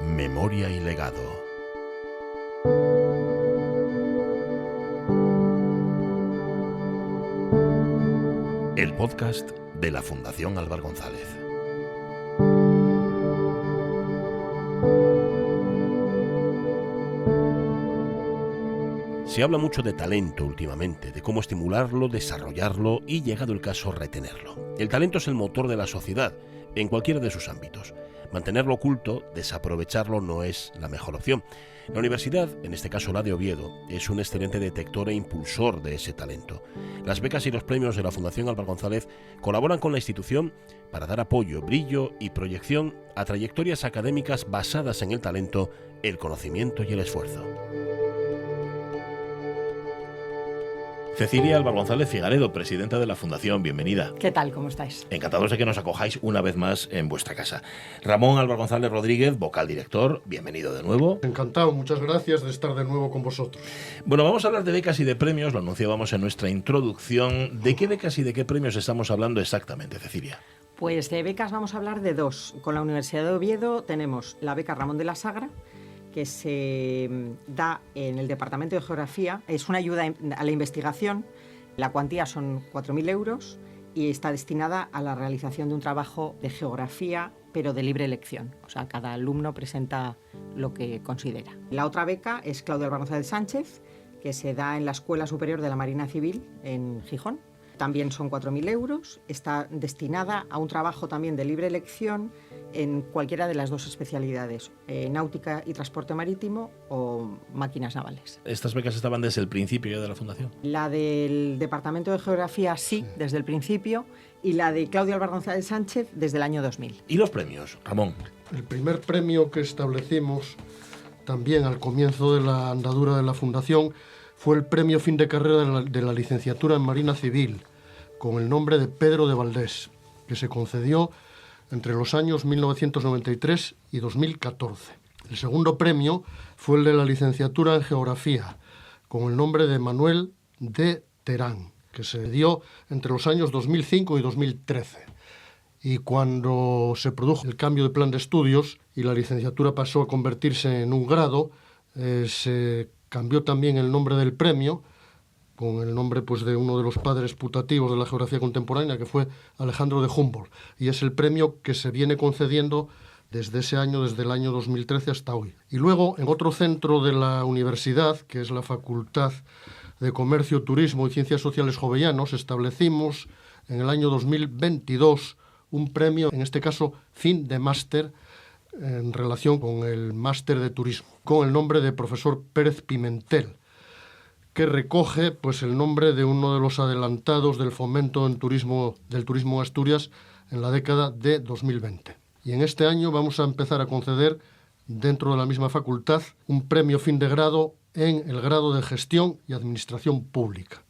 Memoria y legado. El podcast de la Fundación Álvaro González. Se habla mucho de talento últimamente, de cómo estimularlo, desarrollarlo y, llegado el caso, retenerlo. El talento es el motor de la sociedad, en cualquiera de sus ámbitos. Mantenerlo oculto, desaprovecharlo, no es la mejor opción. La universidad, en este caso la de Oviedo, es un excelente detector e impulsor de ese talento. Las becas y los premios de la Fundación Álvaro González colaboran con la institución para dar apoyo, brillo y proyección a trayectorias académicas basadas en el talento, el conocimiento y el esfuerzo. Cecilia Álvaro González Figaredo, presidenta de la Fundación, bienvenida. ¿Qué tal? ¿Cómo estáis? Encantados de que nos acojáis una vez más en vuestra casa. Ramón Álvaro González Rodríguez, vocal director, bienvenido de nuevo. Encantado, muchas gracias de estar de nuevo con vosotros. Bueno, vamos a hablar de becas y de premios, lo anunciábamos en nuestra introducción. ¿De qué becas y de qué premios estamos hablando exactamente, Cecilia? Pues de becas vamos a hablar de dos. Con la Universidad de Oviedo tenemos la beca Ramón de la Sagra, que se da en el Departamento de Geografía. Es una ayuda a la investigación. La cuantía son 4.000 euros y está destinada a la realización de un trabajo de geografía, pero de libre elección. O sea, cada alumno presenta lo que considera. La otra beca es Claudio Álvaro González Sánchez, que se da en la Escuela Superior de la Marina Civil en Gijón. También son 4.000 euros. Está destinada a un trabajo también de libre elección en cualquiera de las dos especialidades, náutica y transporte marítimo o máquinas navales. ¿Estas becas estaban desde el principio ya de la Fundación? La del Departamento de Geografía sí, desde el principio, y la de Claudio Álvaro González Sánchez desde el año 2000. ¿Y los premios, Ramón? El primer premio que establecimos también al comienzo de la andadura de la Fundación fue el premio fin de carrera de la licenciatura en Marina Civil, con el nombre de Pedro de Valdés, que se concedió entre los años 1993 y 2014. El segundo premio fue el de la licenciatura en Geografía, con el nombre de Manuel de Terán, que se dio entre los años 2005 y 2013. Y cuando se produjo el cambio de plan de estudios y la licenciatura pasó a convertirse en un grado, se cambió también el nombre del premio, con el nombre pues, de uno de los padres putativos de la geografía contemporánea, que fue Alejandro de Humboldt. Y es el premio que se viene concediendo desde ese año, desde el año 2013 hasta hoy. Y luego, en otro centro de la universidad, que es la Facultad de Comercio, Turismo y Ciencias Sociales Jovellanos, establecimos en el año 2022 un premio, en este caso fin de máster, en relación con el máster de turismo, con el nombre de profesor Pérez Pimentel, que recoge pues, el nombre de uno de los adelantados del fomento del turismo en Asturias en la década de 2020. Y en este año vamos a empezar a conceder, dentro de la misma facultad, un premio fin de grado en el grado de Gestión y Administración Pública,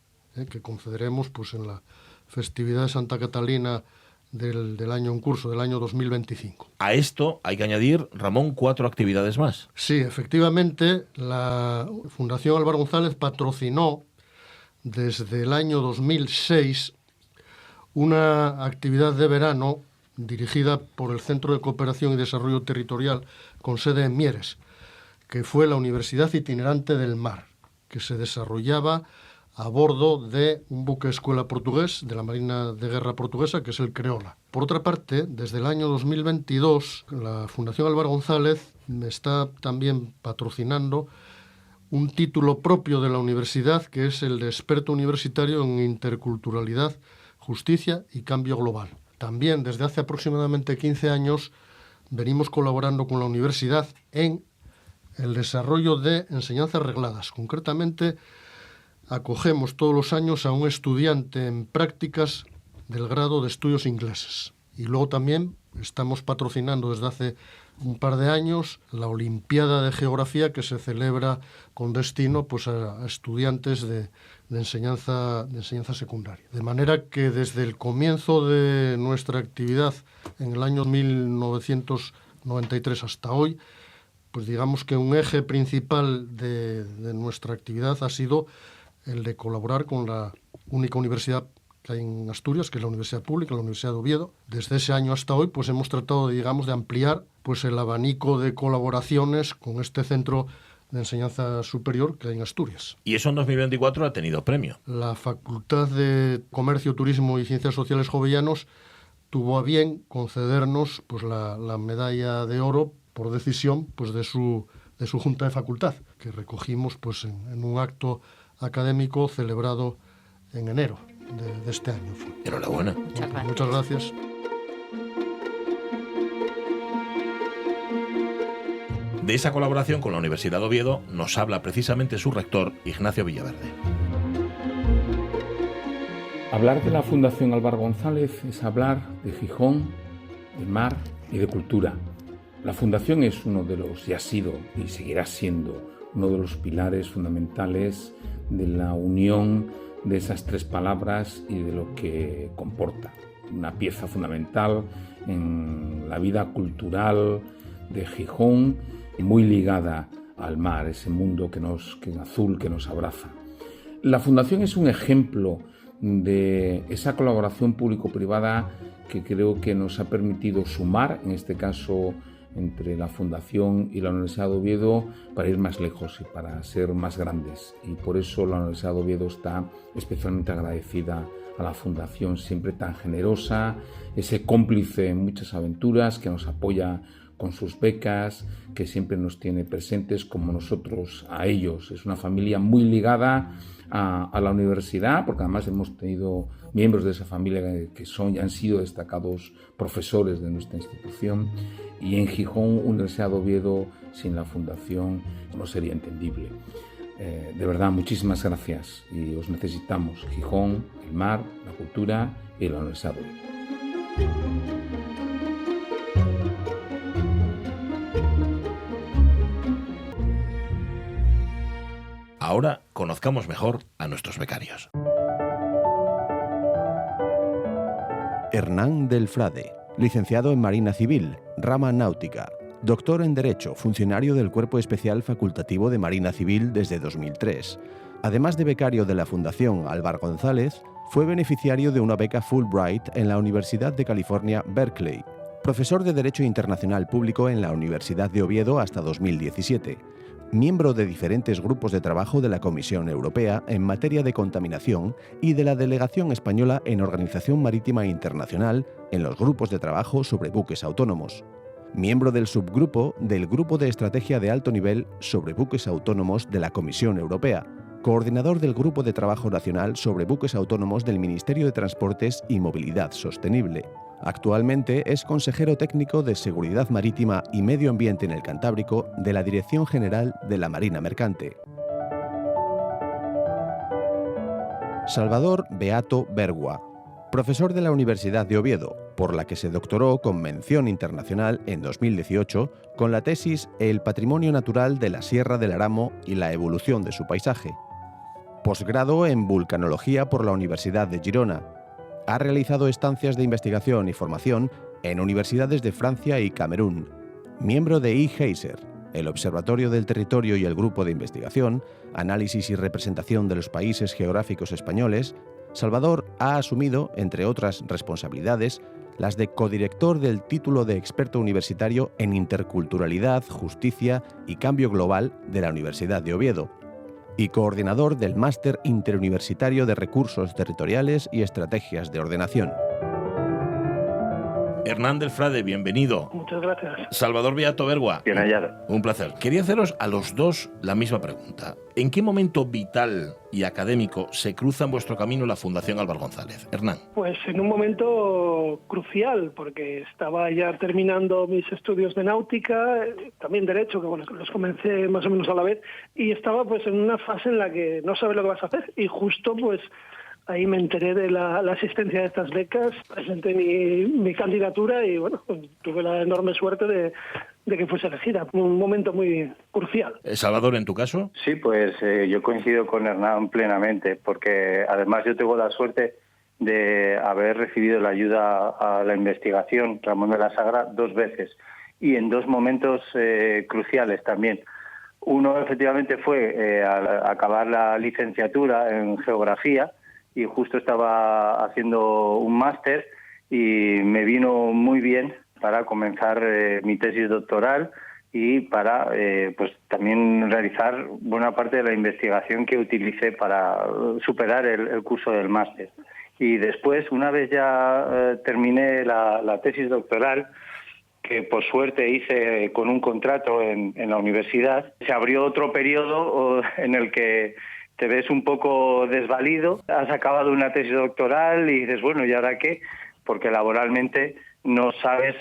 que concederemos pues, en la festividad de Santa Catalina del año en curso, del año 2025. A esto hay que añadir, Ramón, 4 actividades más. Sí, efectivamente, la Fundación Álvaro González patrocinó desde el año 2006 una actividad de verano dirigida por el Centro de Cooperación y Desarrollo Territorial con sede en Mieres, que fue la Universidad Itinerante del Mar, que se desarrollaba a bordo de un buque escuela portugués de la Marina de Guerra portuguesa, que es el Creola. Por otra parte, desde el año 2022, la Fundación Álvaro González está también patrocinando un título propio de la universidad, que es el de experto universitario en interculturalidad, justicia y cambio global. También desde hace aproximadamente 15 años venimos colaborando con la universidad en el desarrollo de enseñanzas regladas. Concretamente, acogemos todos los años a un estudiante en prácticas del grado de estudios ingleses. Y luego también estamos patrocinando desde hace un par de años la Olimpiada de Geografía, que se celebra con destino pues, a estudiantes de enseñanza secundaria. De manera que desde el comienzo de nuestra actividad en el año 1993 hasta hoy, pues digamos que un eje principal de nuestra actividad ha sido el de colaborar con la única universidad que hay en Asturias, que es la Universidad Pública, la Universidad de Oviedo. Desde ese año hasta hoy pues hemos tratado, digamos, de ampliar pues el abanico de colaboraciones con este centro de enseñanza superior que hay en Asturias. Y eso en 2024 ha tenido premio. La Facultad de Comercio, Turismo y Ciencias Sociales Jovellanos tuvo a bien concedernos pues la medalla de oro por decisión pues de su Junta de Facultad, que recogimos pues en un acto académico celebrado en enero de este año. Enhorabuena. Muchas gracias. De esa colaboración con la Universidad de Oviedo nos habla precisamente su rector, Ignacio Villaverde. Hablar de la Fundación Álvaro González es hablar de Gijón, de mar y de cultura. La Fundación es uno de los, y ha sido y seguirá siendo, uno de los pilares fundamentales de la unión de esas tres palabras y de lo que comporta. Una pieza fundamental en la vida cultural de Gijón, muy ligada al mar, ese mundo que azul que nos abraza. La Fundación es un ejemplo de esa colaboración público-privada que creo que nos ha permitido sumar, en este caso entre la Fundación y la Universidad de Oviedo, para ir más lejos y para ser más grandes. Y por eso la Universidad de Oviedo está especialmente agradecida a la Fundación, siempre tan generosa, ese cómplice en muchas aventuras, que nos apoya con sus becas, que siempre nos tiene presentes como nosotros a ellos. Es una familia muy ligada a la universidad, porque además hemos tenido miembros de esa familia que han sido destacados profesores de nuestra institución, y en Gijón, Universidad de Oviedo, sin la Fundación no sería entendible. De verdad, muchísimas gracias, y os necesitamos, Gijón, el mar, la cultura y la Universidad de Oviedo. Ahora conozcamos mejor a nuestros becarios. Hernán del Frade, licenciado en Marina Civil, rama náutica, doctor en Derecho, funcionario del Cuerpo Especial Facultativo de Marina Civil desde 2003. Además de becario de la Fundación Álvaro González, fue beneficiario de una beca Fulbright en la Universidad de California, Berkeley. Profesor de Derecho Internacional Público en la Universidad de Oviedo hasta 2017. Miembro de diferentes grupos de trabajo de la Comisión Europea en materia de contaminación y de la Delegación Española en Organización Marítima Internacional en los grupos de trabajo sobre buques autónomos. Miembro del subgrupo del Grupo de Estrategia de Alto Nivel sobre Buques Autónomos de la Comisión Europea. Coordinador del Grupo de Trabajo Nacional sobre Buques Autónomos del Ministerio de Transportes y Movilidad Sostenible. Actualmente es consejero técnico de Seguridad Marítima y Medio Ambiente en el Cantábrico de la Dirección General de la Marina Mercante. Salvador Beato Bergua, profesor de la Universidad de Oviedo, por la que se doctoró con mención internacional en 2018 con la tesis El patrimonio natural de la Sierra del Aramo y la evolución de su paisaje. Posgrado en Vulcanología por la Universidad de Girona. Ha realizado estancias de investigación y formación en universidades de Francia y Camerún. Miembro de IGEISER, el Observatorio del Territorio y el Grupo de Investigación, Análisis y Representación de los Países Geográficos Españoles, Salvador ha asumido, entre otras responsabilidades, las de codirector del título de experto universitario en Interculturalidad, Justicia y Cambio Global de la Universidad de Oviedo, y coordinador del Máster Interuniversitario de Recursos Territoriales y Estrategias de Ordenación. Hernán del Frade, bienvenido. Muchas gracias. Salvador Beato Bergua. Bien hallado. Un placer. Quería haceros a los dos la misma pregunta. ¿En qué momento vital y académico se cruza en vuestro camino la Fundación Álvaro González? Hernán. Pues en un momento crucial, porque estaba ya terminando mis estudios de náutica, también Derecho, que bueno, los comencé más o menos a la vez, y estaba pues en una fase en la que no sabes lo que vas a hacer, y justo pues ahí me enteré de la asistencia de estas becas, presenté mi candidatura y bueno, pues, tuve la enorme suerte de que fuese elegida. Un momento muy crucial. Salvador, ¿en tu caso? Sí, pues yo coincido con Hernán plenamente, porque además yo tengo la suerte de haber recibido la ayuda a la investigación Ramón de la Sagra 2 veces y en 2 momentos cruciales también. Uno efectivamente fue al acabar la licenciatura en Geografía, y justo estaba haciendo un máster y me vino muy bien para comenzar mi tesis doctoral y para pues también realizar buena parte de la investigación que utilicé para superar el curso del máster. Y después, una vez ya terminé la tesis doctoral, que por suerte hice con un contrato en la universidad, se abrió otro periodo en el que te ves un poco desvalido, has acabado una tesis doctoral y dices, bueno, ¿y ahora qué? Porque laboralmente no sabes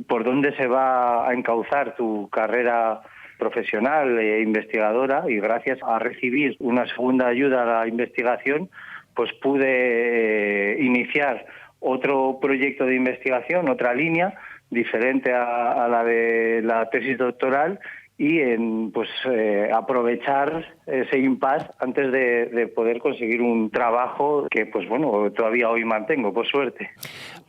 por dónde se va a encauzar tu carrera profesional e investigadora, y gracias a recibir una segunda ayuda a la investigación, pues pude iniciar otro proyecto de investigación, otra línea diferente a la de la tesis doctoral, y aprovechar ese impasse antes de poder conseguir un trabajo que pues bueno, todavía hoy mantengo, por suerte.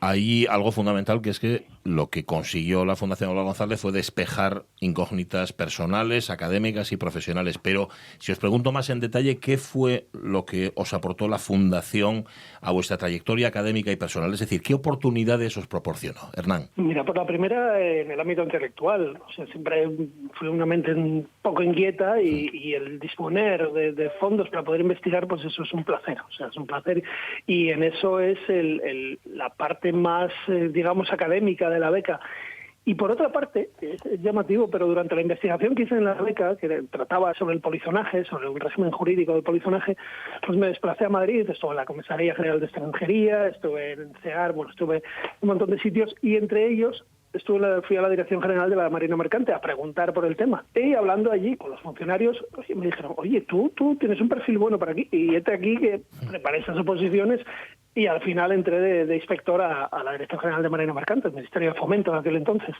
Hay algo fundamental, que es que lo que consiguió la Fundación Álvaro González fue despejar incógnitas personales, académicas y profesionales. Pero si os pregunto más en detalle, ¿qué fue lo que os aportó la Fundación a vuestra trayectoria académica y personal? Es decir, ¿qué oportunidades os proporcionó? Hernán. Mira, por la primera, en el ámbito intelectual. O sea, siempre fui una mente un poco inquieta y el disponer de fondos para poder investigar, pues eso es un placer. O sea, es un placer, y en eso es la parte más, digamos, académica de la beca. Y por otra parte, es llamativo, pero durante la investigación que hice en la beca, que trataba sobre el polizonaje, sobre el régimen jurídico del polizonaje, pues me desplacé a Madrid, estuve en la Comisaría General de Extranjería, estuve en CEAR, bueno, estuve en un montón de sitios, y entre ellos fui a la Dirección General de la Marina Mercante a preguntar por el tema. Y hablando allí con los funcionarios, me dijeron, oye, tú tienes un perfil bueno para aquí, y este aquí que preparé esas oposiciones. Y al final entré de inspector a la Dirección General de Marina Mercante, el Ministerio de Fomento de aquel entonces.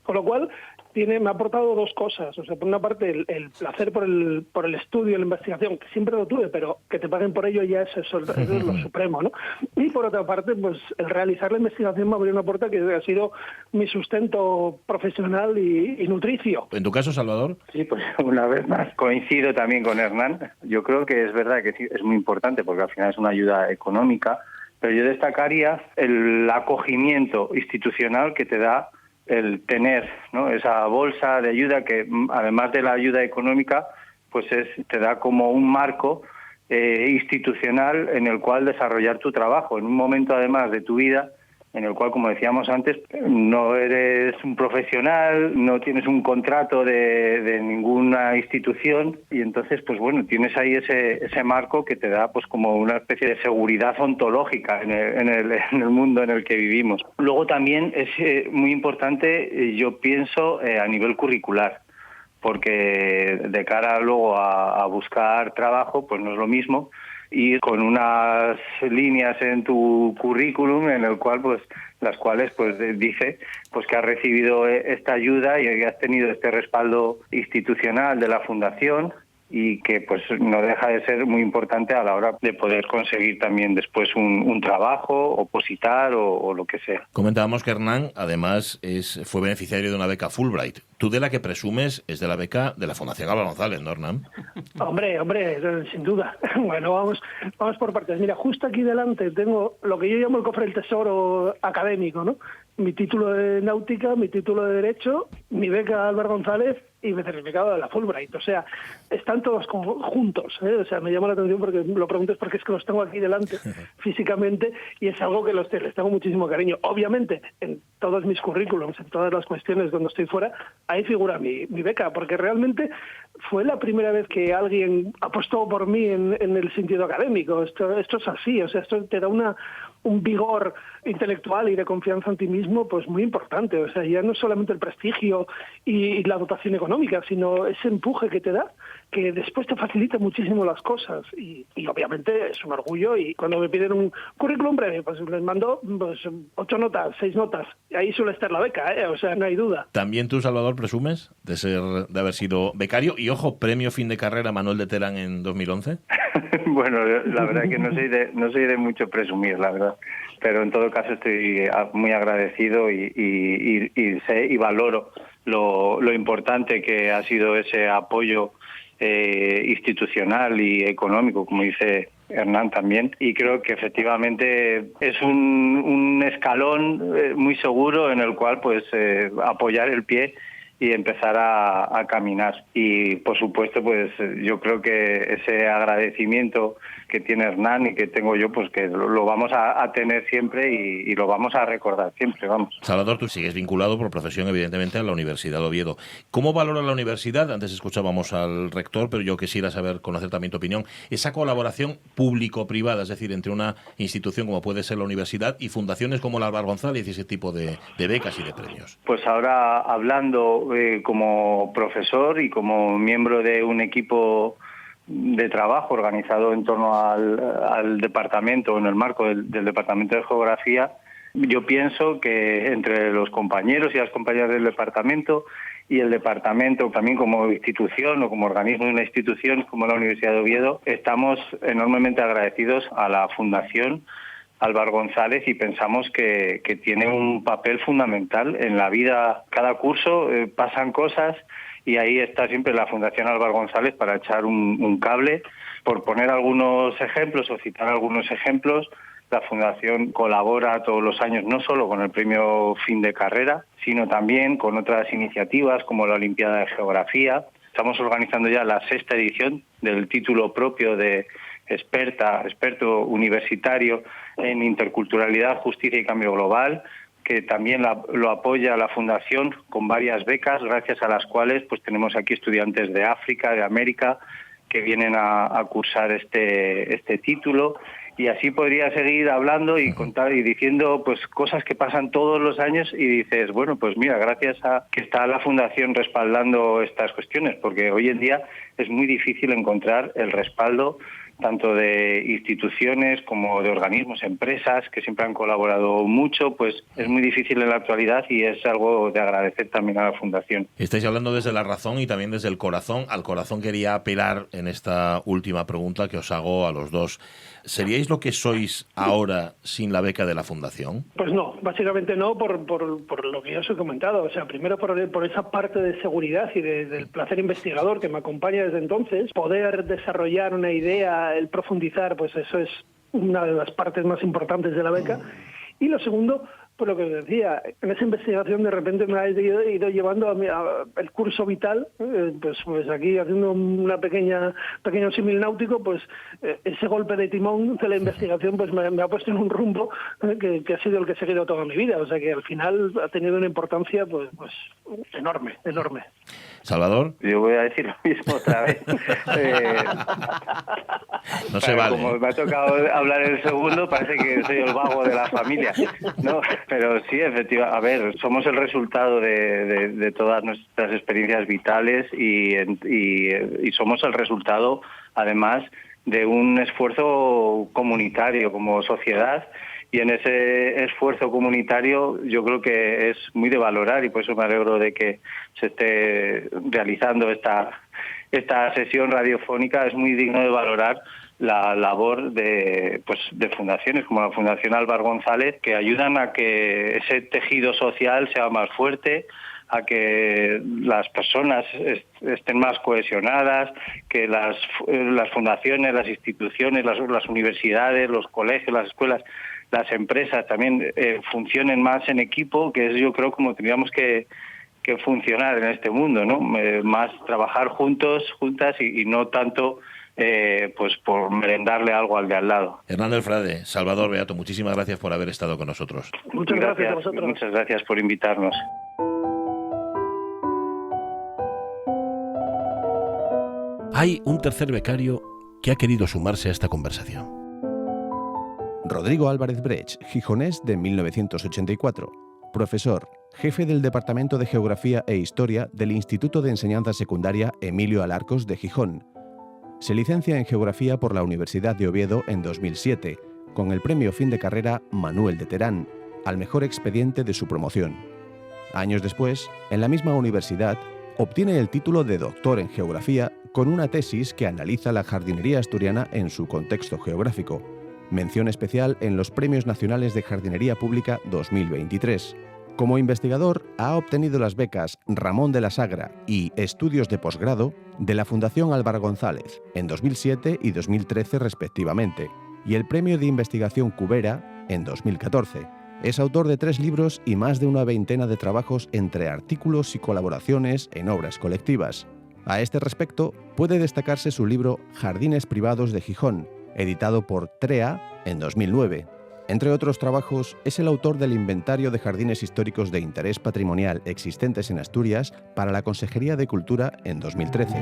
Con lo cual, me ha aportado dos cosas. O sea, por una parte, el placer por el estudio, la investigación, que siempre lo tuve, pero que te paguen por ello ya eso es lo supremo, ¿no? Y por otra parte, pues el realizar la investigación me abrió una puerta que ha sido mi sustento profesional y nutricio. ¿En tu caso, Salvador? Sí, pues una vez más coincido también con Hernán. Yo creo que es verdad que sí, es muy importante, porque al final es una ayuda económica, pero yo destacaría el acogimiento institucional que te da el tener, ¿no?, esa bolsa de ayuda que, además de la ayuda económica, pues te da como un marco institucional en el cual desarrollar tu trabajo, en un momento además de tu vida en el cual, como decíamos antes, no eres un profesional, no tienes un contrato de ninguna institución, y entonces, pues bueno, tienes ahí ese marco que te da pues como una especie de seguridad ontológica en el mundo en el que vivimos. Luego también es muy importante, yo pienso, a nivel curricular, porque de cara luego a buscar trabajo, pues no es lo mismo ir con unas líneas en tu currículum en el cual las cuales dice pues que has recibido esta ayuda y que has tenido este respaldo institucional de la Fundación, y que pues no deja de ser muy importante a la hora de poder conseguir también después un trabajo, opositar o lo que sea. Comentábamos que Hernán además fue beneficiario de una beca Fulbright. Tú de la que presumes es de la beca de la Fundación Álvaro González, ¿no, Hernán? Hombre, sin duda. Bueno, vamos por partes. Mira, justo aquí delante tengo lo que yo llamo el cofre del tesoro académico, ¿no? Mi título de náutica, mi título de Derecho, mi beca Álvaro González y mi certificado de la Fulbright. O sea, están todos juntos, ¿eh? O sea, me llama la atención porque lo preguntas, porque es que los tengo aquí delante físicamente, y es algo que les tengo muchísimo cariño. Obviamente, en todos mis currículums, en todas las cuestiones donde estoy fuera, ahí figura mi beca, porque realmente fue la primera vez que alguien apostó por mí en el sentido académico. Esto es así, o sea, esto te da un vigor intelectual y de confianza en ti mismo pues muy importante. O sea, ya no es solamente el prestigio y la dotación económica, sino ese empuje que te da, que después te facilita muchísimo las cosas, y obviamente es un orgullo. Y cuando me piden un currículum breve, pues les mando 8 notas, 6 notas, y ahí suele estar la beca, o sea, no hay duda. También tú, Salvador, presumes de haber sido becario, y ojo, premio fin de carrera Manuel de Terán en 2011. Bueno, la verdad que no soy de mucho presumir, la verdad, pero en todo caso estoy muy agradecido y sé y valoro lo importante que ha sido ese apoyo institucional y económico, como dice Hernán también, y creo que efectivamente es un escalón muy seguro en el cual pues apoyar el pie y empezar a caminar. Y por supuesto pues yo creo que ese agradecimiento que tiene Hernán y que tengo yo, pues que lo vamos a tener siempre y lo vamos a recordar siempre, vamos. Salvador, tú sigues vinculado por profesión evidentemente a la Universidad de Oviedo. ¿Cómo valora la universidad? Antes escuchábamos al rector, pero yo quisiera conocer también tu opinión, esa colaboración público-privada, es decir, entre una institución como puede ser la universidad y fundaciones como la Álvar González y ese tipo de becas y de premios. Pues ahora hablando como profesor y como miembro de un equipo de trabajo organizado en torno al departamento, en el marco del Departamento de Geografía, yo pienso que entre los compañeros y las compañeras del departamento y el departamento también como institución o como organismo de una institución como la Universidad de Oviedo, estamos enormemente agradecidos a la Fundación Álvar González y pensamos que tiene un papel fundamental en la vida. Cada curso pasan cosas y ahí está siempre la Fundación Álvar González para echar un cable. Por poner algunos ejemplos o citar algunos ejemplos, la Fundación colabora todos los años no solo con el premio fin de carrera, sino también con otras iniciativas como la Olimpiada de Geografía. Estamos organizando ya la 6ª edición del título propio de experto universitario en interculturalidad, justicia y cambio global, que también lo apoya la Fundación con varias becas, gracias a las cuales pues tenemos aquí estudiantes de África, de América, que vienen a cursar este título. Y así podría seguir hablando y contar y diciendo pues cosas que pasan todos los años y dices, bueno, pues mira, gracias a que está la Fundación respaldando estas cuestiones, porque hoy en día es muy difícil encontrar el respaldo tanto de instituciones como de organismos, empresas que siempre han colaborado mucho, pues es muy difícil en la actualidad y es algo de agradecer también a la Fundación. Estáis hablando desde la razón y también desde el corazón. Al corazón quería apelar en esta última pregunta que os hago a los dos. ¿Seríais lo que sois ahora sin la beca de la Fundación? Pues no, básicamente no, por lo que ya os he comentado. O sea, primero por esa parte de seguridad y del placer investigador que me acompaña desde entonces. Poder desarrollar una idea, el profundizar, pues eso es una de las partes más importantes de la beca. Y lo segundo, por lo que os decía, en esa investigación de repente me ha ido llevando a el curso vital, pues aquí haciendo una pequeño símil náutico, pues ese golpe de timón de la investigación pues me ha puesto en un rumbo que ha sido el que he seguido toda mi vida, o sea que al final ha tenido una importancia pues enorme. Salvador. Yo voy a decir lo mismo otra vez. No se vale. Como me ha tocado hablar el segundo, parece que soy el vago de la familia. No, pero sí, efectivamente, a ver, somos el resultado de todas nuestras experiencias vitales y somos el resultado, además, de un esfuerzo comunitario como sociedad. Y en ese esfuerzo comunitario yo creo que es muy de valorar y por eso me alegro de que se esté realizando esta sesión radiofónica. Es muy digno de valorar la labor de fundaciones como la Fundación Álvar González, que ayudan a que ese tejido social sea más fuerte, a que las personas estén más cohesionadas, que las fundaciones, las instituciones, las universidades, los colegios, las escuelas, las empresas también funcionen más en equipo, que es yo creo como tendríamos que funcionar en este mundo, ¿no? Más trabajar juntas y no tanto pues por merendarle algo al de al lado. Hernán del Frade, Salvador Beato, muchísimas gracias por haber estado con nosotros. Muchas gracias a vosotros. Muchas gracias por invitarnos. Hay un tercer becario que ha querido sumarse a esta conversación. Rodrigo Álvarez Brech, gijonés de 1984, profesor, jefe del Departamento de Geografía e Historia del Instituto de Enseñanza Secundaria Emilio Alarcos de Gijón. Se licencia en Geografía por la Universidad de Oviedo en 2007, con el premio fin de carrera Manuel de Terán, al mejor expediente de su promoción. Años después, en la misma universidad, obtiene el título de doctor en Geografía con una tesis que analiza la jardinería asturiana en su contexto geográfico. Mención especial en los Premios Nacionales de Jardinería Pública 2023. Como investigador, ha obtenido las becas Ramón de la Sagra y Estudios de Posgrado de la Fundación Álvaro González en 2007 y 2013 respectivamente, y el Premio de Investigación Cubera en 2014. Es autor de 3 libros y más de una veintena de trabajos entre artículos y colaboraciones en obras colectivas. A este respecto, puede destacarse su libro Jardines privados de Gijón, editado por TREA en 2009. Entre otros trabajos, es el autor del Inventario de Jardines Históricos de Interés Patrimonial existentes en Asturias para la Consejería de Cultura en 2013.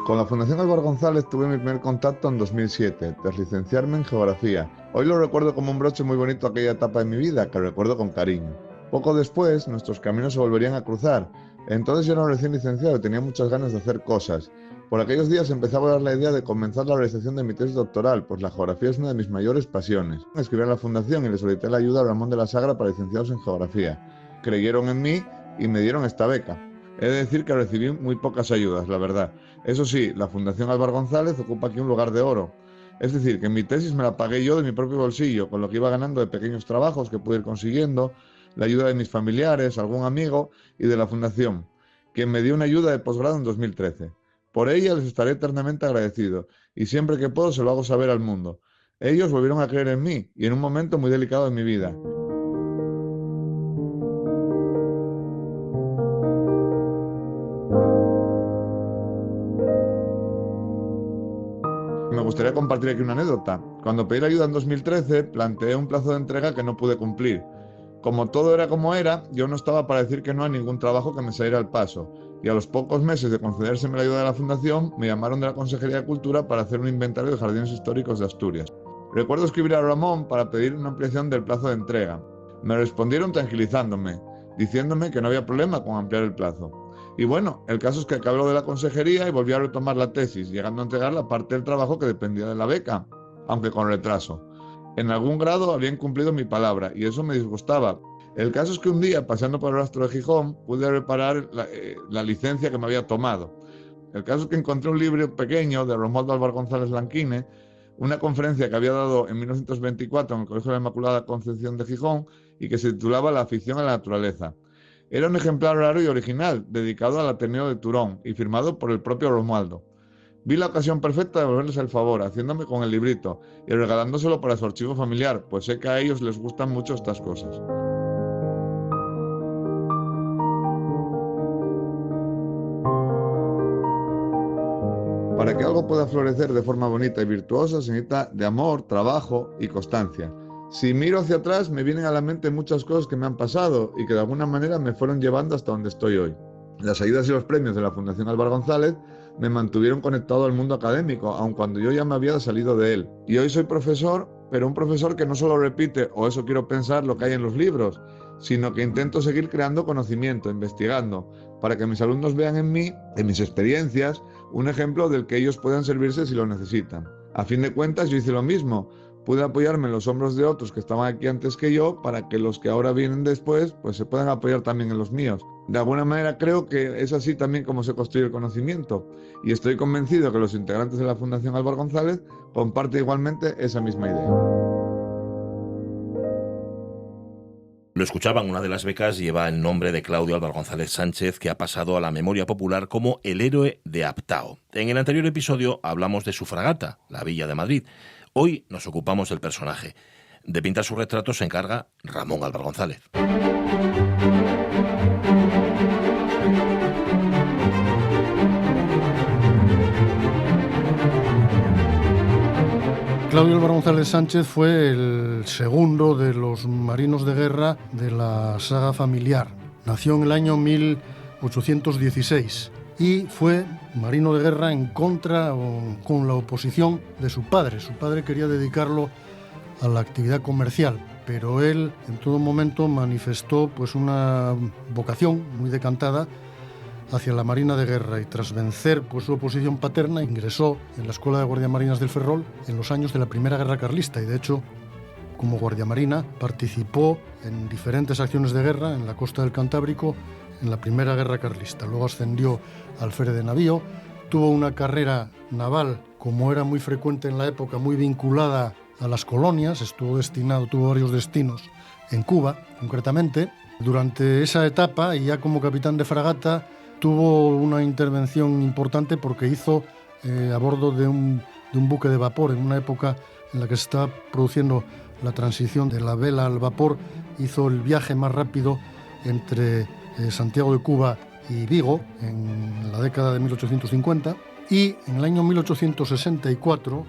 Con la Fundación Álvaro González tuve mi primer contacto en 2007, tras licenciarme en Geografía. Hoy lo recuerdo como un broche muy bonito aquella etapa de mi vida, que recuerdo con cariño. Poco después, nuestros caminos se volverían a cruzar. Entonces yo era un recién licenciado y tenía muchas ganas de hacer cosas. Por aquellos días empezaba a dar la idea de comenzar la realización de mi tesis doctoral, pues la geografía es una de mis mayores pasiones. Escribí a la Fundación y le solicité la ayuda a Ramón de la Sagra para licenciados en Geografía. Creyeron en mí y me dieron esta beca. He de decir que recibí muy pocas ayudas, la verdad. Eso sí, la Fundación Álvaro González ocupa aquí un lugar de oro. Es decir, que mi tesis me la pagué yo de mi propio bolsillo, con lo que iba ganando de pequeños trabajos que pude ir consiguiendo, la ayuda de mis familiares, algún amigo y de la Fundación, quien me dio una ayuda de posgrado en 2013. Por ella les estaré eternamente agradecido y siempre que puedo se lo hago saber al mundo. Ellos volvieron a creer en mí y en un momento muy delicado de mi vida. Me gustaría compartir aquí una anécdota. Cuando pedí la ayuda en 2013, planteé un plazo de entrega que no pude cumplir. Como todo era como era, yo no estaba para decir que no a ningún trabajo que me saliera al paso. Y a los pocos meses de concedérseme la ayuda de la Fundación, me llamaron de la Consejería de Cultura para hacer un inventario de jardines históricos de Asturias. Recuerdo escribir a Ramón para pedir una ampliación del plazo de entrega. Me respondieron tranquilizándome, diciéndome que no había problema con ampliar el plazo. Y bueno, el caso es que acabé lo de la consejería y volví a retomar la tesis, llegando a entregar la parte del trabajo que dependía de la beca, aunque con retraso. En algún grado había incumplido mi palabra y eso me disgustaba. El caso es que un día, paseando por el rastro de Gijón, pude reparar la licencia que me había tomado. El caso es que encontré un libro pequeño de Romualdo Álvaro González Lanquine, una conferencia que había dado en 1924 en el Colegio de la Inmaculada Concepción de Gijón y que se titulaba La afición a la naturaleza. Era un ejemplar raro y original, dedicado al Ateneo de Turón y firmado por el propio Romualdo. Vi la ocasión perfecta de devolverles el favor, haciéndome con el librito y regalándoselo para su archivo familiar, pues sé que a ellos les gustan mucho estas cosas. Para que algo pueda florecer de forma bonita y virtuosa se necesita de amor, trabajo y constancia. Si miro hacia atrás me vienen a la mente muchas cosas que me han pasado y que de alguna manera me fueron llevando hasta donde estoy hoy. Las ayudas y los premios de la Fundación Álvaro González me mantuvieron conectado al mundo académico, aun cuando yo ya me había salido de él. Y hoy soy profesor, pero un profesor que no solo repite, o eso quiero pensar, lo que hay en los libros, sino que intento seguir creando conocimiento, investigando, para que mis alumnos vean en mí, en mis experiencias, un ejemplo del que ellos puedan servirse si lo necesitan. A fin de cuentas, yo hice lo mismo. Pude apoyarme en los hombros de otros que estaban aquí antes que yo para que los que ahora vienen después pues se puedan apoyar también en los míos. De alguna manera creo que es así también como se construye el conocimiento y estoy convencido que los integrantes de la Fundación Álvaro González comparten igualmente esa misma idea. Lo escuchaban, una de las becas lleva el nombre de Claudio Álvaro González Sánchez, que ha pasado a la memoria popular como el héroe de Aptao. En el anterior episodio hablamos de su fragata, la Villa de Madrid. Hoy nos ocupamos del personaje. De pintar su retrato se encarga Ramón Álvaro González. Claudio Álvaro González Sánchez fue el segundo de los marinos de guerra de la saga familiar. Nació en el año 1816 y fue marino de guerra en contra o con la oposición de su padre. Su padre quería dedicarlo a la actividad comercial, pero él en todo momento manifestó pues una vocación muy decantada hacia la Marina de Guerra y tras vencer pues su oposición paterna ingresó en la Escuela de Guardiamarinas del Ferrol en los años de la Primera Guerra Carlista y de hecho como guardiamarina participó en diferentes acciones de guerra en la costa del Cantábrico en la Primera Guerra Carlista. Luego ascendió al alférez de navío, tuvo una carrera naval como era muy frecuente en la época, muy vinculada a las colonias, tuvo varios destinos en Cuba, concretamente. Durante esa etapa, y ya como capitán de fragata, tuvo una intervención importante porque hizo a bordo de un buque de vapor, en una época en la que se estaba produciendo la transición de la vela al vapor, hizo el viaje más rápido entre Santiago de Cuba y Vigo en la década de 1850, y en el año 1864,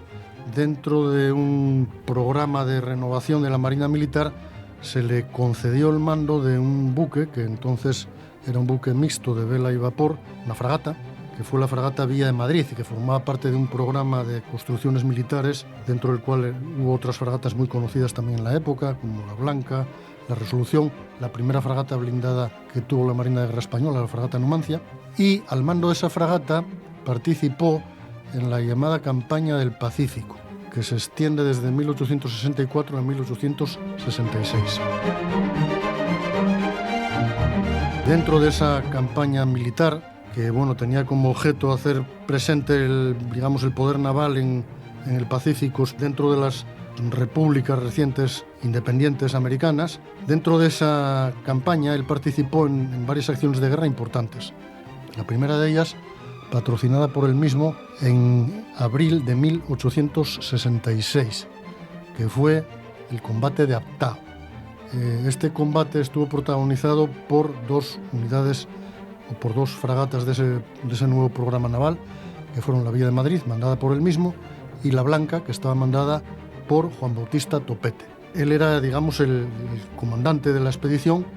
dentro de un programa de renovación de la Marina Militar, se le concedió el mando de un buque que entonces era un buque mixto de vela y vapor, una fragata, que fue la fragata Villa de Madrid y que formaba parte de un programa de construcciones militares dentro del cual hubo otras fragatas muy conocidas también en la época, como la Blanca, la Resolución, la primera fragata blindada que tuvo la Marina de Guerra Española, la fragata Numancia, y al mando de esa fragata participó en la llamada Campaña del Pacífico, que se extiende desde 1864 a 1866. Dentro de esa campaña militar, que tenía como objeto hacer presente el poder naval en el Pacífico dentro de las repúblicas recientes independientes americanas, dentro de esa campaña él participó en varias acciones de guerra importantes. La primera de ellas, patrocinada por él mismo, en abril de 1866, que fue el combate de Aptao. Este combate estuvo protagonizado por dos unidades o por dos fragatas de ese nuevo programa naval, que fueron la Villa de Madrid, mandada por él mismo, y la Blanca, que estaba mandada por Juan Bautista Topete. Él era, el comandante de la expedición.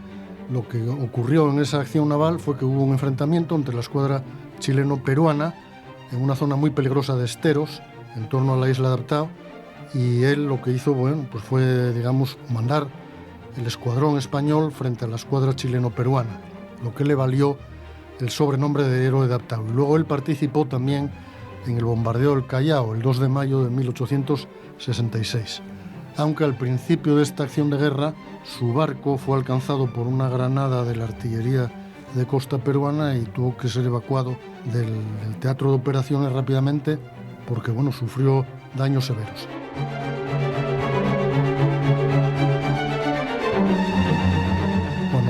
Lo que ocurrió en esa acción naval fue que hubo un enfrentamiento entre la escuadra chileno-peruana en una zona muy peligrosa de esteros, en torno a la isla de Aptao, y él lo que hizo fue mandar el escuadrón español frente a la escuadra chileno-peruana, lo que le valió el sobrenombre de héroe de Aptao. Y luego él participó también en el bombardeo del Callao, el 2 de mayo de 1866. Aunque al principio de esta acción de guerra su barco fue alcanzado por una granada de la artillería de costa peruana y tuvo que ser evacuado del teatro de operaciones rápidamente porque sufrió daños severos.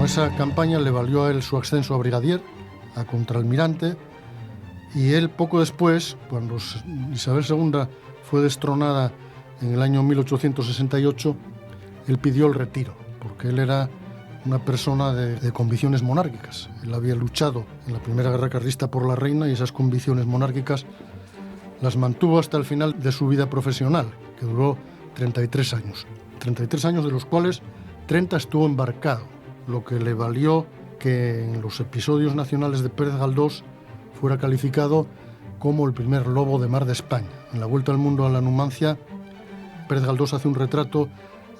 Esa campaña le valió a él su ascenso a brigadier, a contraalmirante, y él poco después, cuando Isabel II fue destronada en el año 1868, él pidió el retiro, porque él era una persona de convicciones monárquicas. Él había luchado en la Primera Guerra Carlista por la reina y esas convicciones monárquicas las mantuvo hasta el final de su vida profesional, que duró 33 años. 33 años de los cuales 30 estuvo embarcado, lo que le valió que en los episodios nacionales de Pérez Galdós fuera calificado como el primer lobo de mar de España. En la Vuelta al Mundo a la Numancia, Pérez Galdós hace un retrato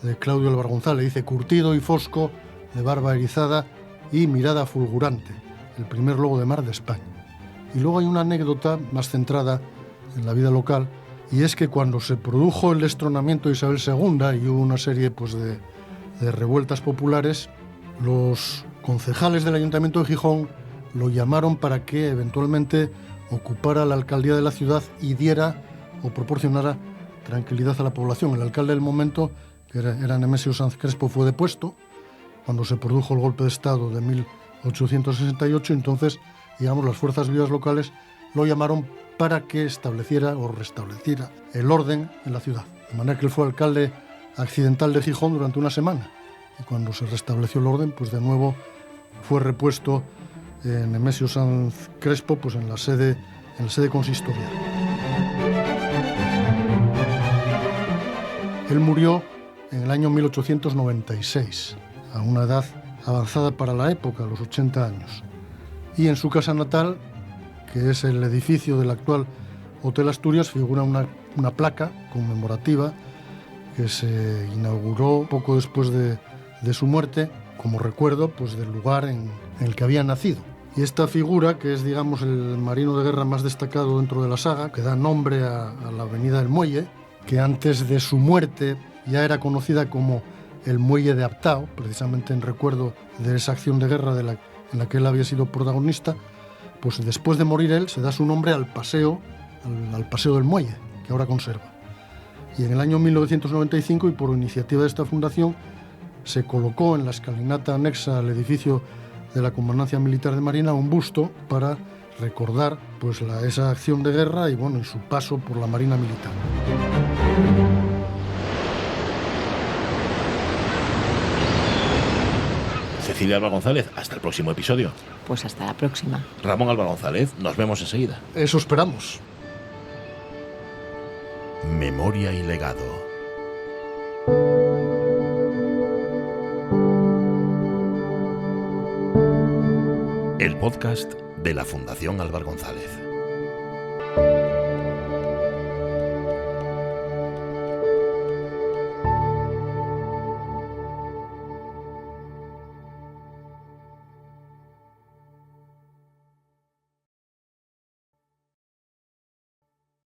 de Claudio Álvar González, dice: curtido y fosco, de barba erizada y mirada fulgurante, el primer lobo de mar de España. Y luego hay una anécdota más centrada en la vida local, y es que cuando se produjo el destronamiento de Isabel II y hubo una serie de revueltas populares, los concejales del Ayuntamiento de Gijón lo llamaron para que eventualmente ocupara la alcaldía de la ciudad y diera o proporcionara tranquilidad a la población. El alcalde del momento, que era Nemesio Sanz Crespo, fue depuesto cuando se produjo el golpe de Estado de 1868. Entonces, las fuerzas vivas locales lo llamaron para que estableciera o restableciera el orden en la ciudad. De manera que él fue alcalde accidental de Gijón durante una semana. Y cuando se restableció el orden, de nuevo fue repuesto Nemesio Sanz Crespo en la sede consistorial. Él murió en el año 1896, a una edad avanzada para la época, a los 80 años. Y en su casa natal, que es el edificio del actual Hotel Asturias, figura una placa conmemorativa que se inauguró poco después de su muerte, como recuerdo del lugar en el que había nacido. Y esta figura, que es el marino de guerra más destacado dentro de la saga, que da nombre a la avenida del Muelle, que antes de su muerte ya era conocida como el Muelle de Aptao, precisamente en recuerdo de esa acción de guerra en la que él había sido protagonista, después de morir él se da su nombre al paseo del Muelle, que ahora conserva. Y en el año 1995, y por iniciativa de esta fundación, se colocó en la escalinata anexa al edificio de la Comandancia Militar de Marina un busto para recordar pues esa acción de guerra y bueno, en su paso por la Marina Militar. Cecilia Álvar González, hasta el próximo episodio. Pues hasta la próxima. Ramón Álvar González, nos vemos enseguida. Eso esperamos. Memoria y legado. El podcast de la Fundación Álvar González.